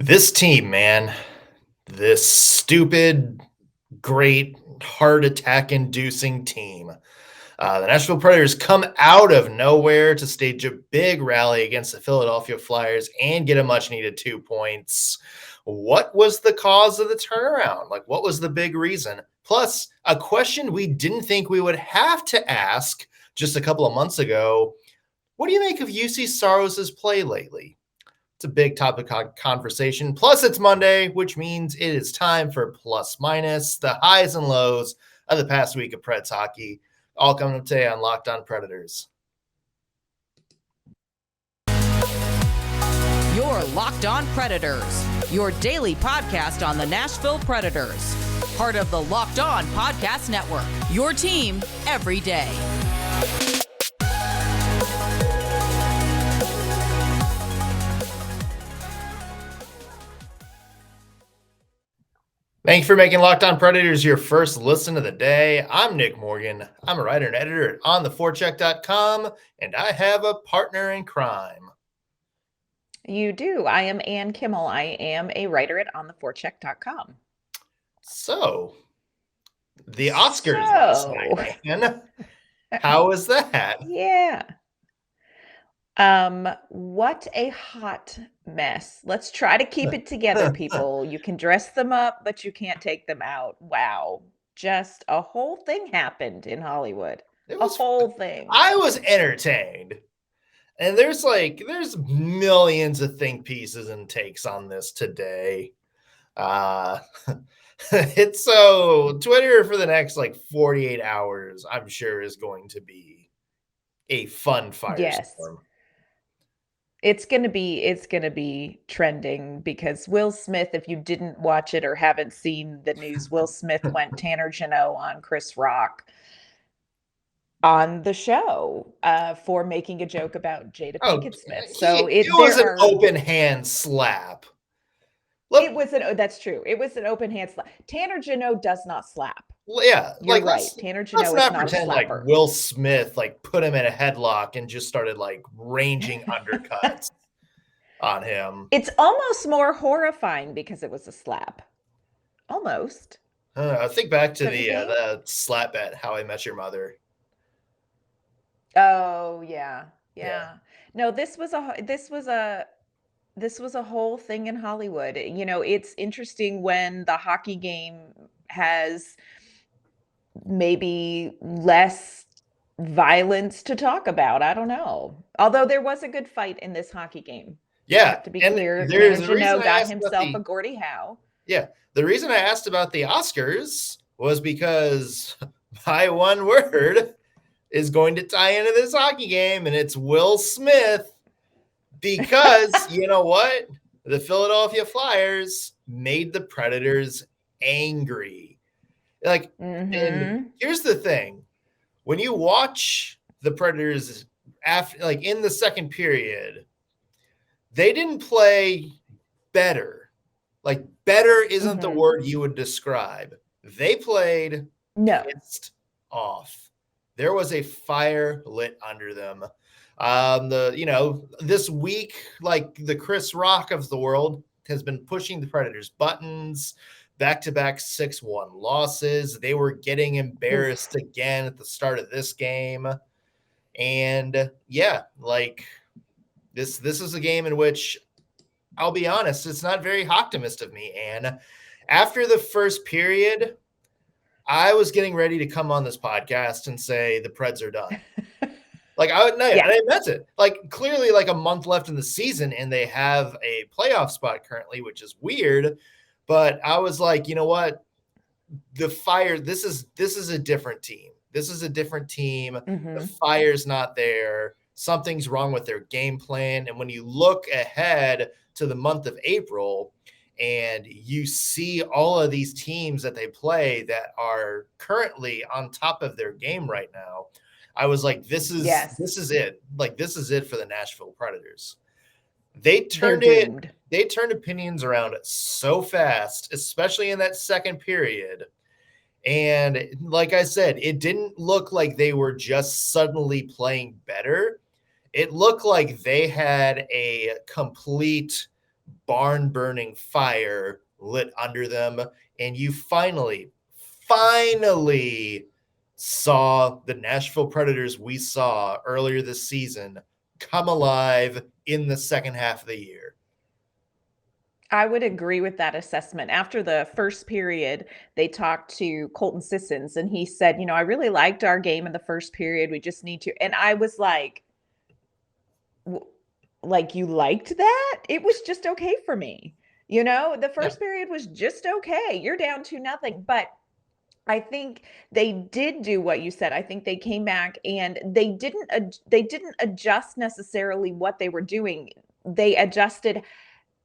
This team, man, this stupid, great, heart attack inducing team. The Nashville Predators come out of nowhere to stage a big rally against the Philadelphia Flyers and get a much needed 2 points. What was the cause of the turnaround? Like, what was the big reason? Plus, a question we didn't think we would have to ask just a couple of months ago. What do you make of Juuse Saros' play lately? It's a big topic of conversation. Plus, it's Monday, which means it is time for Plusminus, the highs and lows of the past week of Preds hockey. All coming up today on Locked On Predators. You're Locked On Predators, your daily podcast on the Nashville Predators. Part of the Locked On Podcast Network, your team every day. Thank you for making Locked On Predators your first listen of the day. I'm Nick Morgan. I'm a writer and editor at ontheforecheck.com, and I have a partner in crime. You do. I am Ann Kimmel. I am a writer at ontheforecheck.com. So, the Oscars last night, man. How was that? Yeah. What a hot mess. Let's try to keep it together, people. You can dress them up, but you can't take them out. Wow. Just a whole thing happened in Hollywood. A whole thing. I was entertained. And there's millions of think pieces and takes on this today. It's so Twitter for the next 48 hours, I'm sure, is going to be a fun firestorm. Yes. It's going to be trending because Will Smith, if you didn't watch it or haven't seen the news, Will Smith went Tanner Jeannot on Chris Rock on the show for making a joke about Jada Pinkett Smith. So it was an open hand slap. That's true. It was an open hand slap. Tanner Jeannot does not slap. Well, yeah, you're right. Tanner Jeannot is not pretend a slapper. Will Smith put him in a headlock and just started ranging undercuts on him. It's almost more horrifying because it was a slap. Almost. I think back to the slap at How I Met Your Mother. Oh yeah. No, this was a whole thing in Hollywood. It's interesting when the hockey game has maybe less violence to talk about. I don't know. Although there was a good fight in this hocky game. Yeah. To be clear, Jeannot got himself a Gordie Howe. Yeah. The reason I asked about the Oscars was because my one word is going to tie into this hockey game, and it's Will Smith. Because you know what? The Philadelphia Flyers made the Predators angry. And here's the thing. When you watch the Predators after, in the second period, they didn't play better. Better isn't the word you would describe. They played pissed off. There was a fire lit under them. This week, the Chris Rock of the world has been pushing the Predators' buttons, back-to-back 6-1 losses. They were getting embarrassed again at the start of this game. And this is a game in which, I'll be honest, it's not very optimistic of me. And after the first period, I was getting ready to come on this podcast and say the Preds are done. I meant it. Clearly, a month left in the season, and they have a playoff spot currently, which is weird. But I was like, you know what? The Fire. This is a different team. This is a different team. The Fire's not there. Something's wrong with their game plan. And when you look ahead to the month of April, and you see all of these teams that they play that are currently on top of their game right now, I was like, this is it. This is it for the Nashville Predators. They turned opinions around so fast, especially in that second period. And like I said, it didn't look like they were just suddenly playing better. It looked like they had a complete barn-burning fire lit under them, and you finally saw the Nashville Predators we saw earlier this season come alive in the second half of the year. I would agree with that assessment. After the first period, they talked to Colton Sissons, and he said, I really liked our game in the first period. We just need to. And I was like, you liked that? It was just okay for me. The first period was just okay. You're down 2-0. But I think they did do what you said. I think they came back and they didn't adjust necessarily what they were doing. They adjusted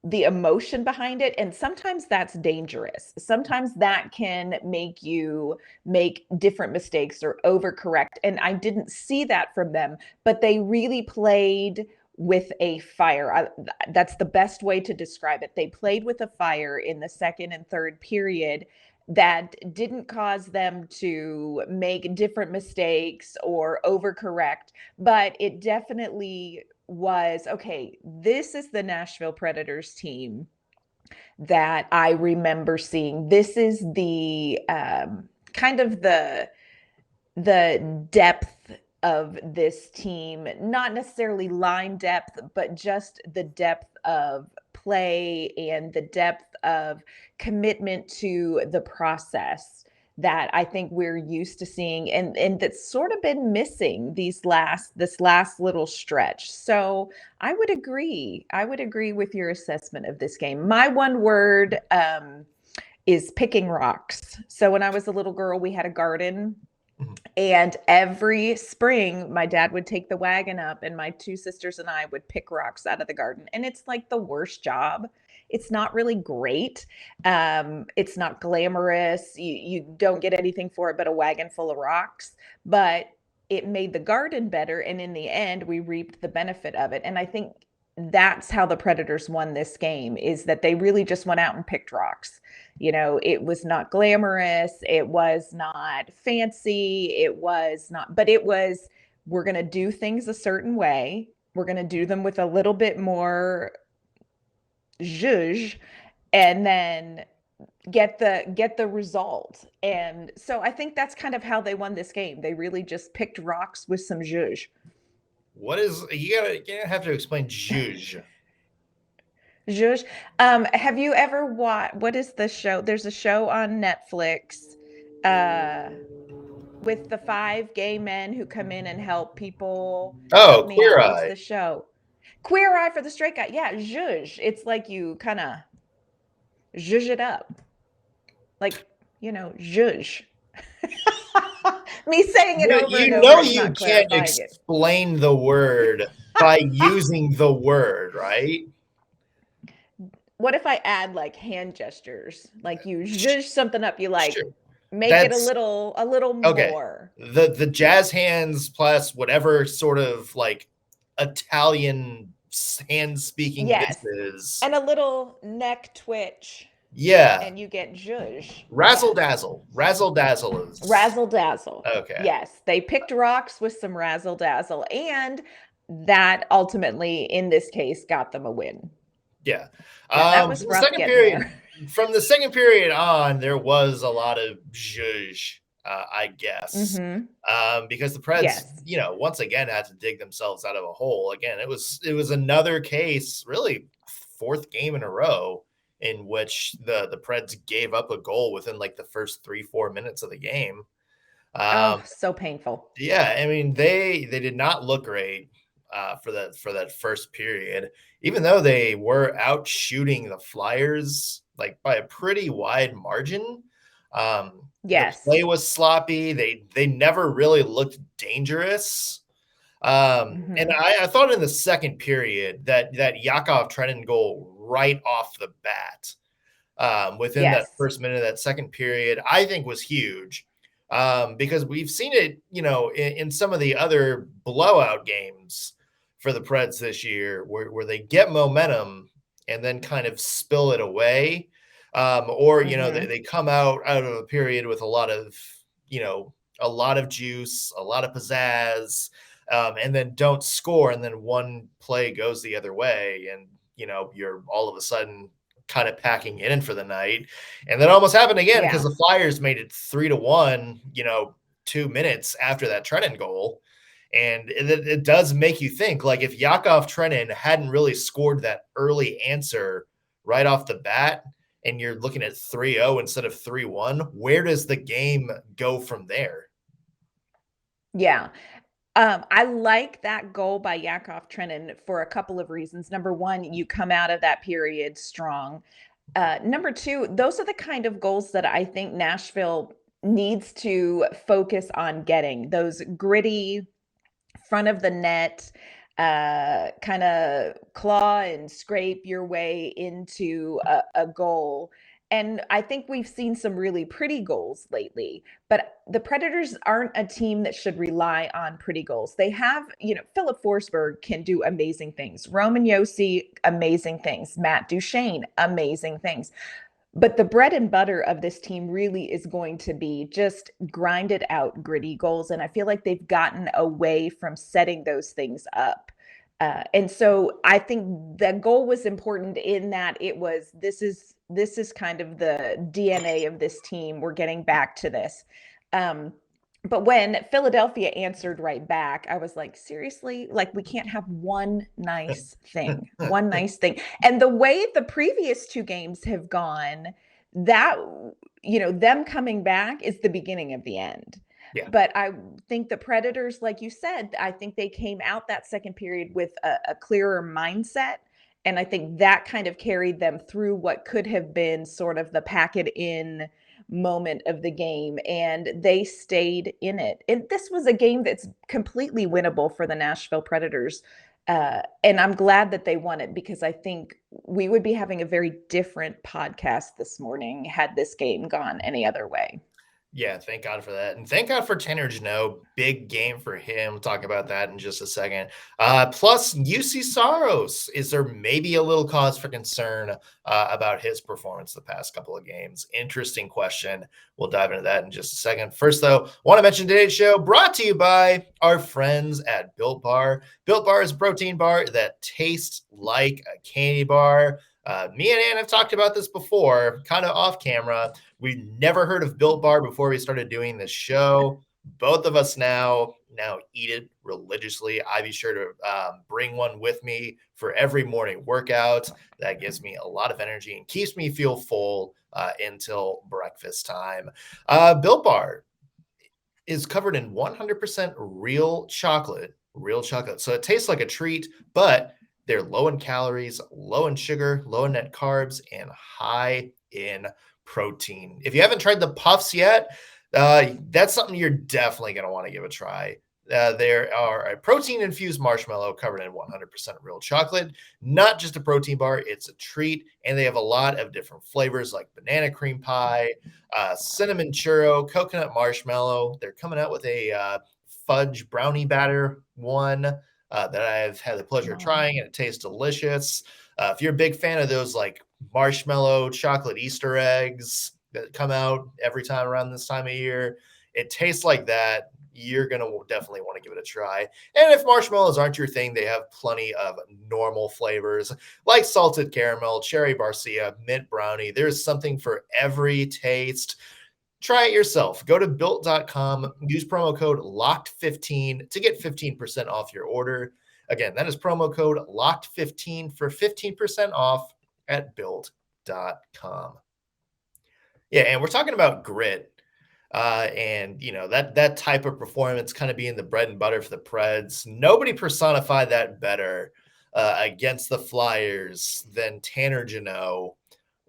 the emotion behind it. And sometimes that's dangerous. Sometimes that can make you make different mistakes or overcorrect. And I didn't see that from them, but they really played with a fire. That's the best way to describe it. They played with a fire in the second and third period that didn't cause them to make different mistakes or overcorrect, but it definitely was, okay, this is the Nashville Predators team that I remember seeing. This is the kind of the depth of this team, not necessarily line depth, but just the depth of play and the depth of commitment to the process that I think we're used to seeing and that's sort of been missing this last little stretch. So I would agree with your assessment of this game. My one word is picking rocks. So when I was a little girl, we had a garden. And every spring, my dad would take the wagon up and my two sisters and I would pick rocks out of the garden. And it's like the worst job. It's not really great. It's not glamorous. You don't get anything for it but a wagon full of rocks. But it made the garden better. And in the end, we reaped the benefit of it. And I think that's how the Predators won this game, is that they really just went out and picked rocks. It was not glamorous. It was not fancy. It was not, but it was, we're going to do things a certain way. We're going to do them with a little bit more zhuzh and then get the result. And so I think that's kind of how they won this game. They really just picked rocks with some zhuzh. What is, you gotta have to explain zhuzh. Zhuzh. Have you ever watched, what is the show? There's a show on Netflix with the 5 gay men who come in and help people. Oh, Queer Eye. What's the show? Queer Eye for the Straight Guy. Yeah, zhuzh. It's like you kind of zhuzh it up. Like, zhuzh. Me saying it over and over. You can't explain the word by using the word, right? What if I add like hand gestures? Like you zhuzh something up, you like make it a little okay. more. The jazz hands plus whatever sort of like Italian hand speaking this is. And a little neck twitch. Yeah. And you get zhuzh. Razzle dazzle. Razzle dazzle is. Razzle dazzle. Okay. Yes. They picked rocks with some razzle dazzle. And that ultimately, in this case, got them a win. Yeah. That was rough second period. From the second period on, there was a lot of zhuzh, I guess. Mm-hmm. Because the Preds, once again had to dig themselves out of a hole. Again, it was another case, really 4th game in a row, in which the Preds gave up a goal within like the first 3-4 minutes of the game. So painful. Yeah, I mean they did not look great for that first period, even though they were out shooting the Flyers like by a pretty wide margin. Yes, the play was sloppy. They never really looked dangerous. And I thought in the second period that Yakov Trenin goal right off the bat within that first minute of that second period, I think was huge because we've seen it, in some of the other blowout games for the Preds this year where they get momentum and then kind of spill it away. Or, they come out of a period with a lot of juice, a lot of pizzazz, and then don't score. And then one play goes the other way. And you're all of a sudden kind of packing in for the night. And that almost happened again because the Flyers made it 3-1, 2 minutes after that Trenin goal. And it does make you think, like, if Yakov Trenin hadn't really scored that early answer right off the bat, and you're looking at 3-0 instead of 3-1, where does the game go from there? Yeah. I like that goal by Yakov Trenin for a couple of reasons. Number one, you come out of that period strong. Number two, those are the kind of goals that I think Nashville needs to focus on getting. Those gritty, front of the net, kind of claw and scrape your way into a goal. And I think we've seen some really pretty goals lately, but the Predators aren't a team that should rely on pretty goals. They have, Philip Forsberg can do amazing things. Roman Josi, amazing things. Matt Duchene, amazing things. But the bread and butter of this team really is going to be just grinded out, gritty goals. And I feel like they've gotten away from setting those things up. And so I think the goal was important in that it was, this is kind of the DNA of this team. We're getting back to this. But when Philadelphia answered right back, I was like, seriously, like, we can't have one nice thing, one nice thing. And the way the previous two games have gone, that, them coming back is the beginning of the end. Yeah. But I think the Predators, like you said, I think they came out that second period with a clearer mindset. And I think that kind of carried them through what could have been sort of the pack it in moment of the game, and they stayed in it. And this was a game that's completely winnable for the Nashville Predators. And I'm glad that they won it, because I think we would be having a very different podcast this morning had this game gone any other way. Yeah, thank God for that. And thank God for Tanner Jeannot. Big game for him. We'll talk about that in just a second. Plus, Juuse Saros. Is there maybe a little cause for concern about his performance the past couple of games? Interesting question. We'll dive into that in just a second. First, though, want to mention today's show brought to you by our friends at Built Bar. Built Bar is a protein bar that tastes like a candy bar. Me and Ann have talked about this before, kind of off camera. We never heard of Built Bar before we started doing this show. Both of us now eat it religiously. I be sure to bring one with me for every morning workout. That gives me a lot of energy and keeps me feel full until breakfast time. Built Bar is covered in 100% real chocolate. So it tastes like a treat, but they're low in calories, low in sugar, low in net carbs, and high in protein. If you haven't tried the puffs yet, that's something you're definitely going to want to give a try. There are a protein-infused marshmallow covered in 100% real chocolate. Not just a protein bar, it's a treat. And they have a lot of different flavors like banana cream pie, cinnamon churro, coconut marshmallow. They're coming out with a fudge brownie batter one that I've had the pleasure of trying, and it tastes delicious. If you're a big fan of those like marshmallow chocolate Easter eggs that come out every time around this time of year, it tastes like that. You're going to definitely want to give it a try. And if marshmallows aren't your thing, they have plenty of normal flavors like salted caramel, cherry barcia, mint brownie. There's something for every taste. Try it yourself. Go to built.com, use promo code LOCKED15 to get 15% off your order. Again, that is promo code LOCKED15 for 15% off at built.com. Yeah, and we're talking about grit. And that type of performance kind of being the bread and butter for the Preds. Nobody personified that better against the Flyers than Tanner Jeannot.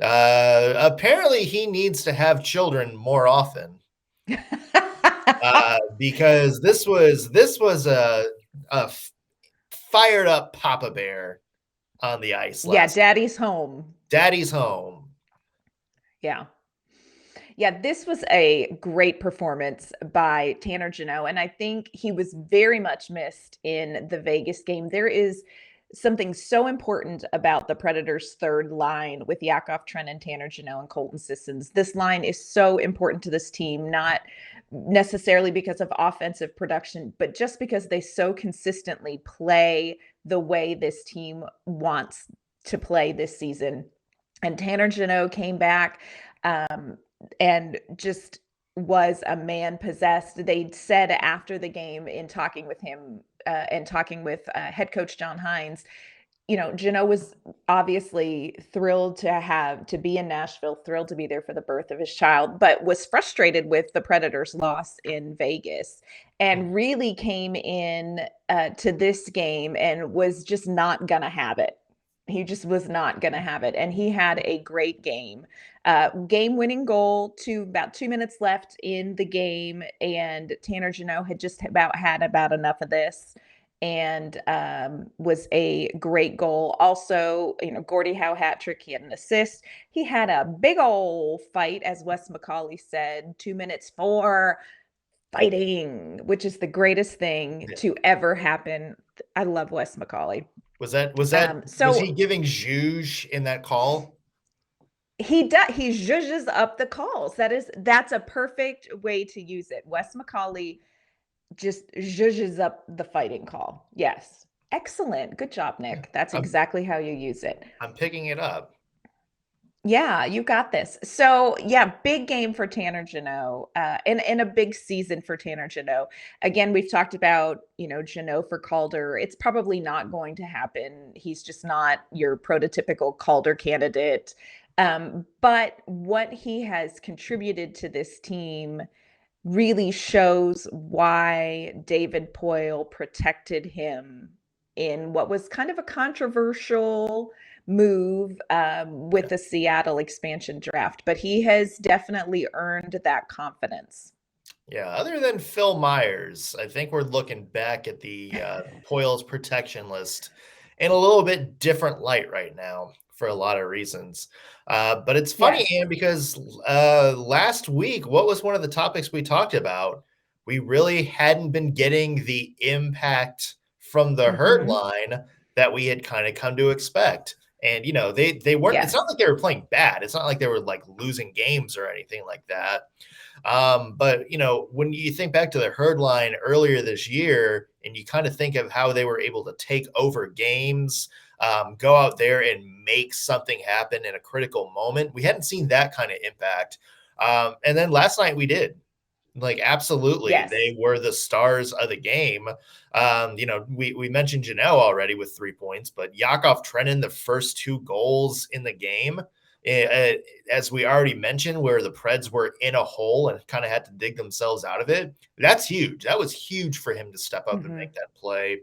Apparently he needs to have children more often because this was a fired up Papa Bear on the ice. Daddy's home. Yeah, this was a great performance by Tanner Jeannot, and I think he was very much missed in the Vegas game. There is something so important about the Predators' third line with Yakov, Trenin, Tanner Jeannot, and Colton Sissons. This line is so important to this team, not necessarily because of offensive production, but just because they so consistently play the way this team wants to play this season. And Tanner Jeannot came back and just was a man possessed. They said after the game in talking with him and talking with head coach John Hines, Jeannot was obviously thrilled to be in Nashville, thrilled to be there for the birth of his child, but was frustrated with the Predators' loss in Vegas and really came in to this game and was just not going to have it. He just was not going to have it. And he had a great game. Game-winning goal to about 2 minutes left in the game, and Tanner Jeannot had just had about enough of this. And was a great goal. Also, Gordie Howe hat trick. He had an assist. He had a big old fight, as Wes McCauley said, 2 minutes for fighting, which is the greatest thing to ever happen. I love Wes McCauley. Was he giving zhuzh in that call? He does. He zhuzhes up the calls. That's a perfect way to use it. Wes McCauley just zhuzhes up the fighting call. Yes. Excellent. Good job, Nick. That's exactly how you use it. I'm picking it up. Yeah, you got this. So, yeah, big game for Tanner Jeannot, and a big season for Tanner Jeannot. Again, we've talked about, Jeannot for Calder. It's probably not going to happen. He's just not your prototypical Calder candidate. But what he has contributed to this team really shows why David Poile protected him in what was kind of a controversial move with the Seattle expansion draft. But he has definitely earned that confidence. Yeah, other than Phil Myers, I think we're looking back at the Poile's protection list in a little bit different light right now for a lot of reasons. But it's funny, Anne, because last week, what was one of the topics we talked about? We really hadn't been getting the impact from the herd line that we had kind of come to expect. And, they weren't, it's not like they were playing bad. It's not like they were like losing games or anything like that. But, when you think back to the herd line earlier this year and you kind of think of how they were able to take over games, go out there and make something happen in a critical moment. We hadn't seen that kind of impact. And then last night we did. Like, absolutely. Yes. They were the stars of the game. We mentioned Jeannot already with 3 points, but Yakov, Trenin, the first 2 goals in the game, as we already mentioned, where the Preds were in a hole and kind of had to dig themselves out of it. That's huge. That was huge for him to step up and make that play.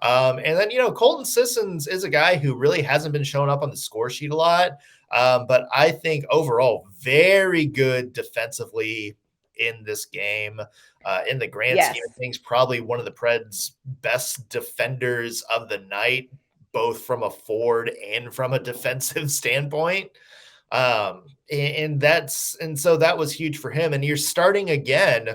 And then, Colton Sissons is a guy who really hasn't been showing up on the score sheet a lot. But I think overall, very good defensively in this game. In the grand scheme of things, probably one of the Preds' best defenders of the night, both from a forward and from a defensive standpoint. So that was huge for him. And you're starting again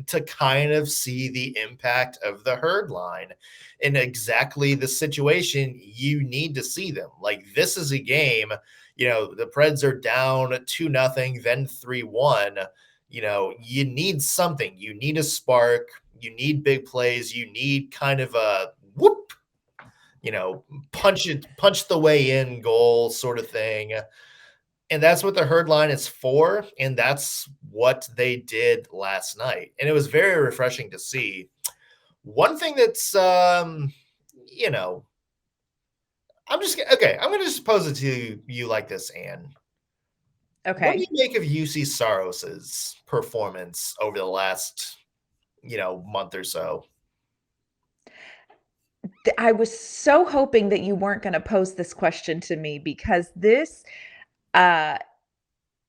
to kind of see the impact of the herd line in exactly the situation you need to see them. Like, this is a game, the Preds are down 2-0, then 3-1. You need something. You need a spark. You need big plays. You need kind of a whoop, punch the way in goal sort of thing. And that's what the herd line is for. And that's what they did last night. And it was very refreshing to see. One thing that's, I'm going to just pose it to you like this, Anne. Okay. What do you make of Juuse Saros's performance over the last, month or so? I was so hoping that you weren't going to pose this question to me, because this, the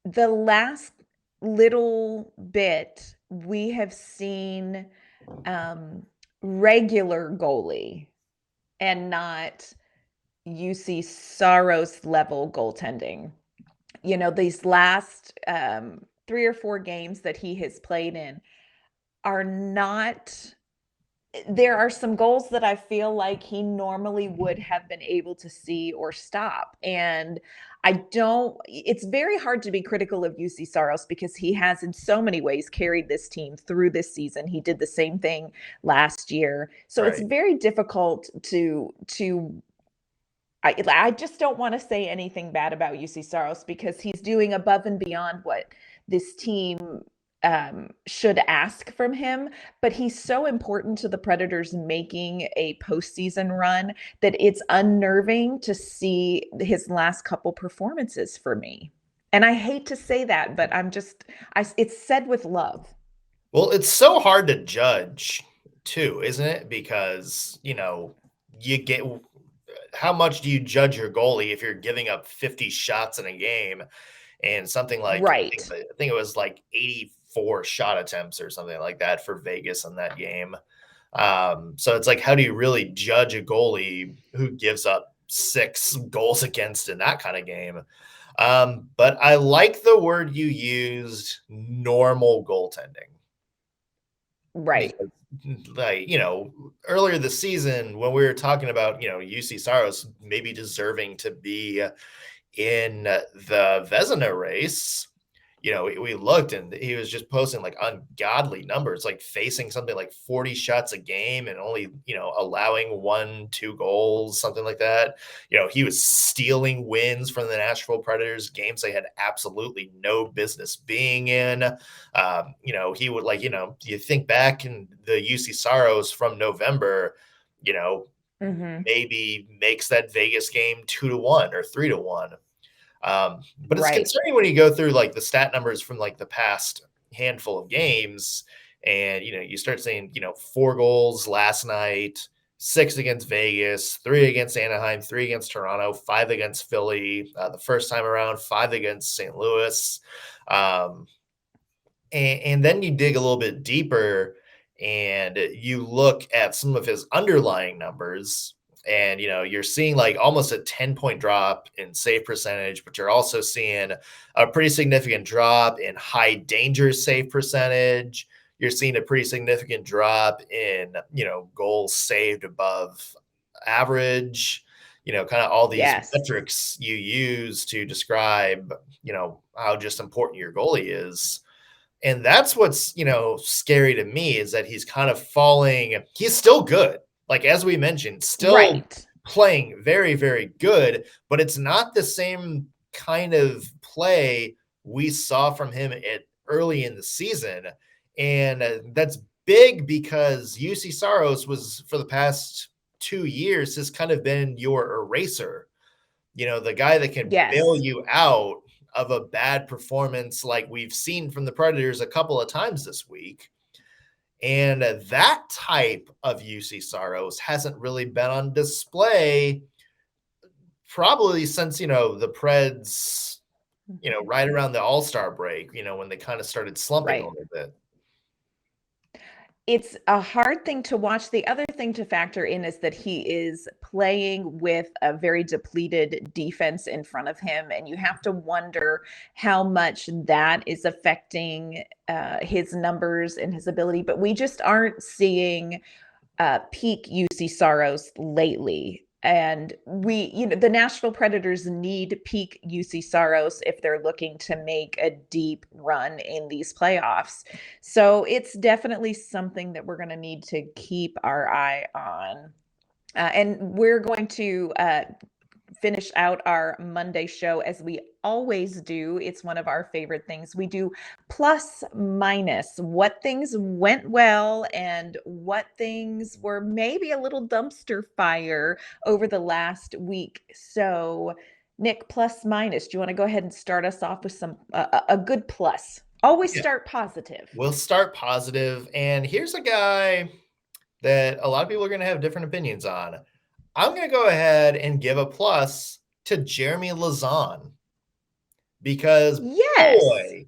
last little bit, we have seen regular goalie and not Juuse Saros level goaltending. These last 3 or 4 games that he has played in are not. There are some goals that I feel like he normally would have been able to see or stop. And it's very hard to be critical of Juuse Saros, because he has in so many ways carried this team through this season. He did the same thing last year. So It's very difficult to I just don't want to say anything bad about Juuse Saros because he's doing above and beyond what this team should ask from him. But he's so important to the Predators making a postseason run that it's unnerving to see his last couple performances for me. And I hate to say that, but it's said with love. Well, it's so hard to judge too, isn't it? Because, you get how much do you judge your goalie if you're giving up 50 shots in a game and something like, Right. I think it was like 84 shot attempts or something like that for Vegas in that game. So it's like, how do you really judge a goalie who gives up 6 goals against in that kind of game? But I like the word you used, normal goaltending. Right. Because, like, earlier this season when we were talking about, Juuse Saros maybe deserving to be in the Vezina race, we looked and he was just posting like ungodly numbers, like facing something like 40 shots a game and only, allowing 1-2 goals, something like that. He was stealing wins from the Nashville Predators, games they had absolutely no business being in. He would you think back in the Juuse Saros from November, maybe makes that Vegas game 2-1 or 3-1. But it's concerning when you go through like the stat numbers from like the past handful of games and, you start saying, 4 goals last night, 6 against Vegas, 3 against Anaheim, 3 against Toronto, 5 against Philly, the first time around, 5 against St. Louis. And then you dig a little bit deeper and you look at some of his underlying numbers. And, you're seeing like almost a 10-point drop in save percentage, but you're also seeing a pretty significant drop in high danger save percentage. You're seeing a pretty significant drop in, goals saved above average, kind of all these metrics you use to describe, how just important your goalie is. And that's what's, scary to me is that he's kind of falling. He's still good. Like, as we mentioned, still playing very, very good, but it's not the same kind of play we saw from him early in the season. And that's big because Juuse Saros was, for the past 2 years, has kind of been your eraser, the guy that can bail you out of a bad performance like we've seen from the Predators a couple of times this week. And that type of Juuse Saros hasn't really been on display probably since, the Preds, right around the All-Star break, when they kind of started slumping a little bit. It's a hard thing to watch. The other thing to factor in is that he is playing with a very depleted defense in front of him, and you have to wonder how much that is affecting his numbers and his ability. But we just aren't seeing peak Juuse Saros lately. And the Nashville Predators need peak Juuse Saros if they're looking to make a deep run in these playoffs. So it's definitely something that we're going to need to keep our eye on. And we're going to finish out our Monday show as we always do. It's one of our favorite things. We do plus minus, what things went well and what things were maybe a little dumpster fire over the last week. So Nick, plus minus, do you want to go ahead and start us off with some a good plus? Always start positive. We'll start positive. And here's a guy that a lot of people are going to have different opinions on. I'm going to go ahead and give a plus to Jeremy Lauzon because, boy,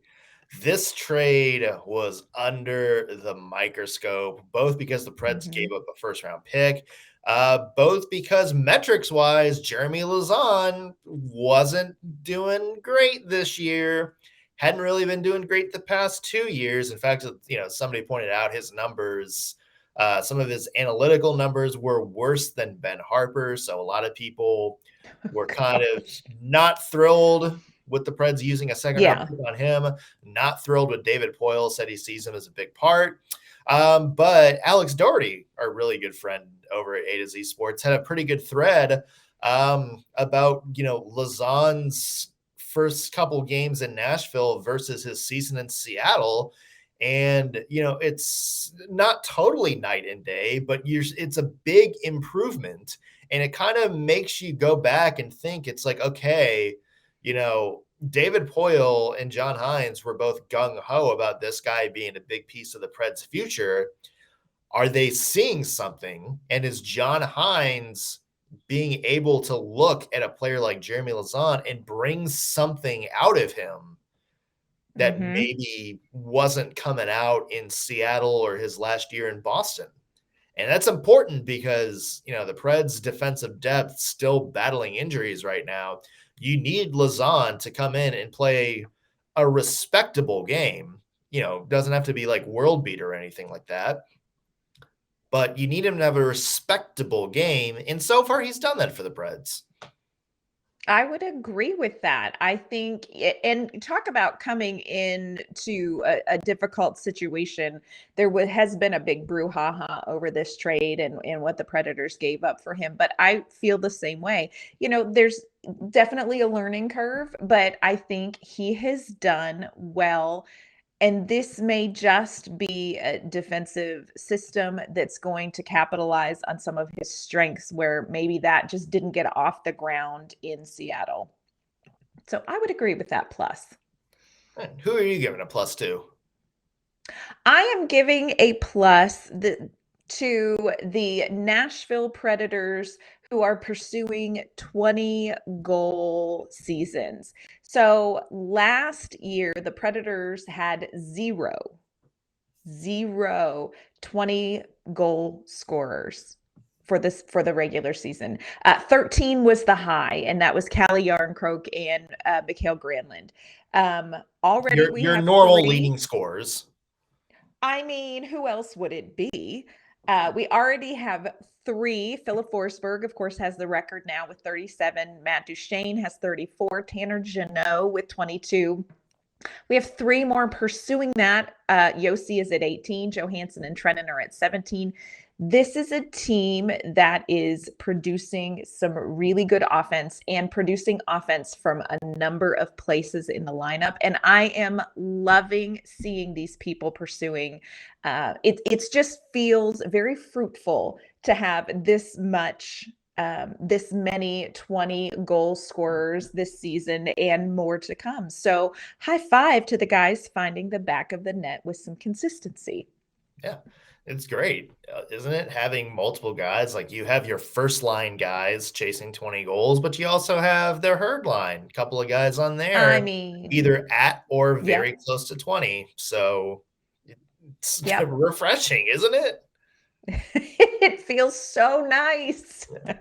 this trade was under the microscope, both because the Preds gave up a first-round pick, both because metrics-wise, Jeremy Lauzon wasn't doing great this year, hadn't really been doing great the past 2 years. In fact, somebody pointed out his numbers. Some of his analytical numbers were worse than Ben Harper. So a lot of people were kind of not thrilled with the Preds using a second round pick on him. Not thrilled with David Poile, said he sees him as a big part. But Alex Doherty, our really good friend over at A to Z Sports, had a pretty good thread about, Lauzon's first couple games in Nashville versus his season in Seattle. And, it's not totally night and day, but it's a big improvement. And it kind of makes you go back and think, it's like, okay, David Poile and John Hynes were both gung-ho about this guy being a big piece of the Preds' future. Are they seeing something? And is John Hynes being able to look at a player like Jeremy Lauzon and bring something out of him that maybe wasn't coming out in Seattle or his last year in Boston? And that's important because, the Preds' defensive depth still battling injuries right now. You need Lauzon to come in and play a respectable game. Doesn't have to be like world beater or anything like that, but you need him to have a respectable game. And so far, he's done that for the Preds. I would agree with that. I think, and talk about coming into a difficult situation. There has been a big brouhaha over this trade and what the Predators gave up for him. But I feel the same way. There's definitely a learning curve, but I think he has done well. And this may just be a defensive system that's going to capitalize on some of his strengths where maybe that just didn't get off the ground in Seattle. So I would agree with that plus. Who are you giving a plus to? I am giving a plus to the Nashville Predators, who are pursuing 20-goal seasons. So last year, the Predators had zero 20-goal scorers for the regular season. 13 was the high, and that was Calle Yarncroke and Mikael Granlund. Already we have normal 3 leading scorers. I mean, who else would it be? We already have 3. Philip Forsberg, of course, has the record now with 37. Matt Duchene has 34. Tanner Jeannot with 22. We have 3 more pursuing that. Josi is at 18. Johansson and Trenin are at 17. This is a team that is producing some really good offense and producing offense from a number of places in the lineup. And I am loving seeing these people pursuing. It just feels very fruitful to have this many 20-goal scorers this season and more to come. So high five to the guys finding the back of the net with some consistency. Yeah. It's great, isn't it? Having multiple guys, like you have your first line guys chasing 20 goals, but you also have their herd line, a couple of guys on there, either at or very close to 20. So it's refreshing, isn't it? It feels so nice. Yeah.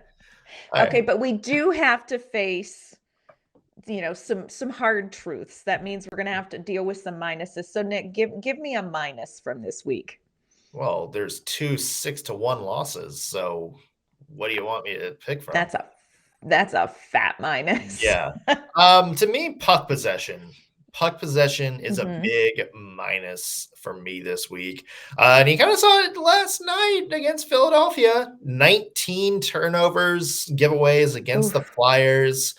Okay, but we do have to face, some hard truths. That means we're going to have to deal with some minuses. So Nick, give me a minus from this week. Well, there's 2 6-1 losses. So what do you want me to pick from? That's a fat minus. Yeah. To me, puck possession. Puck possession is a big minus for me this week. And you kind of saw it last night against Philadelphia. 19 turnovers, giveaways against the Flyers.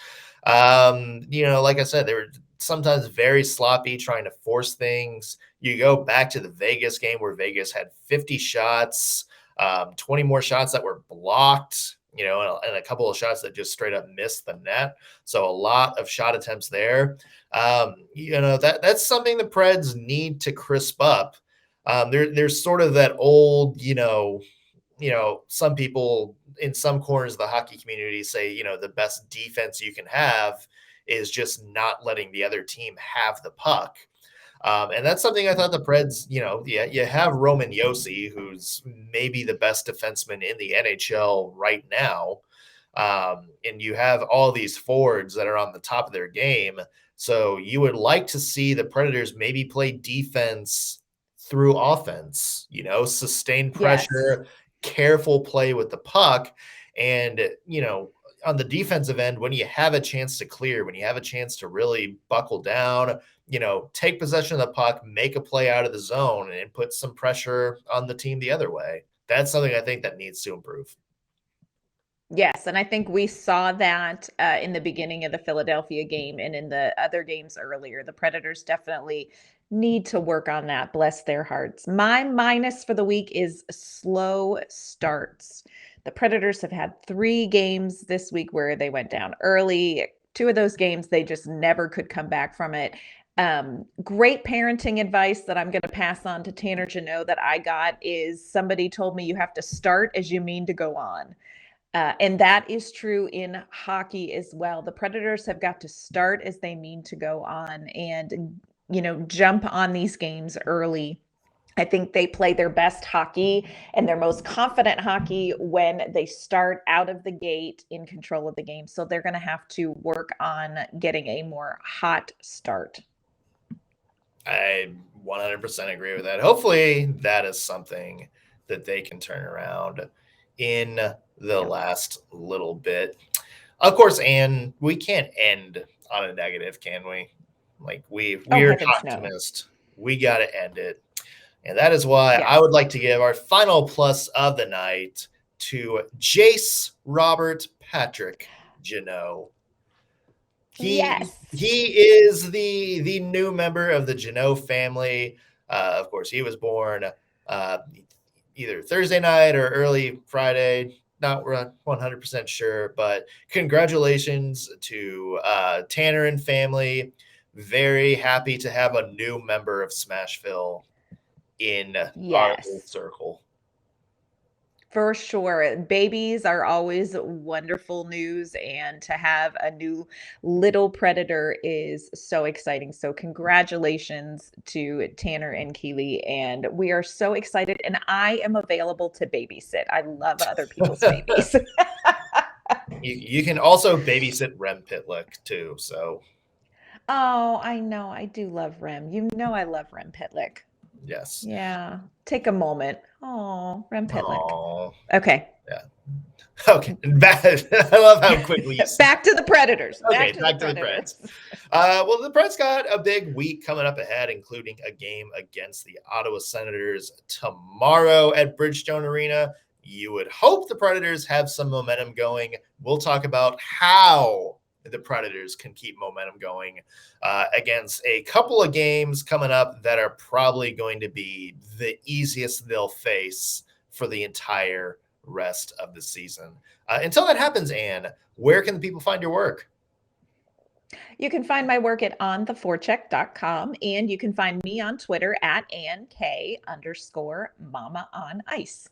Like I said, they were sometimes very sloppy trying to force things. You go back to the Vegas game where Vegas had 50 shots, 20 more shots that were blocked, and a couple of shots that just straight up missed the net. So a lot of shot attempts there. That's something the Preds need to crisp up. There's sort of that old, some people in some corners of the hockey community say, the best defense you can have is just not letting the other team have the puck. And that's something I thought the Preds, you have Roman Josi, who's maybe the best defenseman in the NHL right now. And you have all these forwards that are on the top of their game. So you would like to see the Predators maybe play defense through offense, sustained pressure, careful play with the puck. And, on the defensive end, when you have a chance to clear, when you have a chance to really buckle down, take possession of the puck, make a play out of the zone, and put some pressure on the team the other way. That's something I think that needs to improve. Yes, and I think we saw that in the beginning of the Philadelphia game and in the other games earlier. The Predators definitely need to work on that. Bless their hearts. My minus for the week is slow starts. The Predators have had 3 games this week where they went down early. 2 of those games, they just never could come back from it. Great parenting advice that I'm going to pass on to Tanner Jeannot that I got is somebody told me you have to start as you mean to go on. And that is true in hockey as well. The Predators have got to start as they mean to go on and, jump on these games early. I think they play their best hockey and their most confident hockey when they start out of the gate in control of the game. So they're going to have to work on getting a more hot start. I 100% agree with that. Hopefully that is something that they can turn around in the last little bit. Of course, Anne, we can't end on a negative, can we? Like we're optimists. No. We got to end it. And that is why I would like to give our final plus of the night to Jace Robert Patrick Jeannot. He is the new member of the Jeannot family. Of course, he was born either Thursday night or early Friday. Not 100% sure, but congratulations to Tanner and family. Very happy to have a new member of Smashville in our circle. For sure. Babies are always wonderful news, and to have a new little Predator is so exciting. So congratulations to Tanner and Keely, and we are so excited, and I am available to babysit. I love other people's babies. You can also babysit Rem Pitlick too, so. Oh, I know. I do love Rem. I love Rem Pitlick. Yes. Yeah. Take a moment. Oh, Rem Pitlick. Aww. Okay. Yeah. Okay. I love how quickly you back to the Predators. Okay, back to the Preds. Well, the Preds got a big week coming up ahead, including a game against the Ottawa Senators tomorrow at Bridgestone Arena. You would hope the Predators have some momentum going. We'll talk about how the Predators can keep momentum going against a couple of games coming up that are probably going to be the easiest they'll face for the entire rest of the season. Until that happens, Anne, where can the people find your work? You can find my work at ontheforecheck.com, and you can find me on Twitter at AnnK_Mama-on-Ice.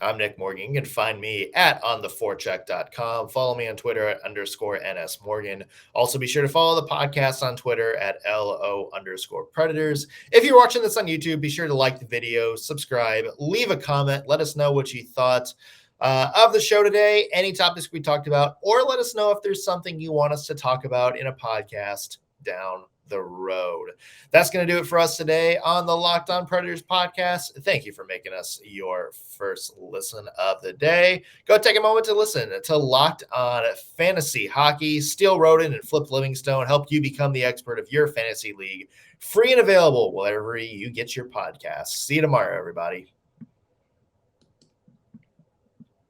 I'm Nick Morgan. You can find me at ontheforecheck.com. Follow me on Twitter at _NSMorgan. Also, be sure to follow the podcast on Twitter at LO_Predators. If you're watching this on YouTube, be sure to like the video, subscribe, leave a comment. Let us know what you thought of the show today, any topics we talked about, or let us know if there's something you want us to talk about in a podcast down the road. That's going to do it for us today on the Locked On Predators podcast. Thank you for making us your first listen of the day. Go take a moment to listen to Locked On Fantasy Hockey. Steele Roden and Flip Livingstone help you become the expert of your fantasy league. Free and available wherever you get your podcasts. See you tomorrow, everybody.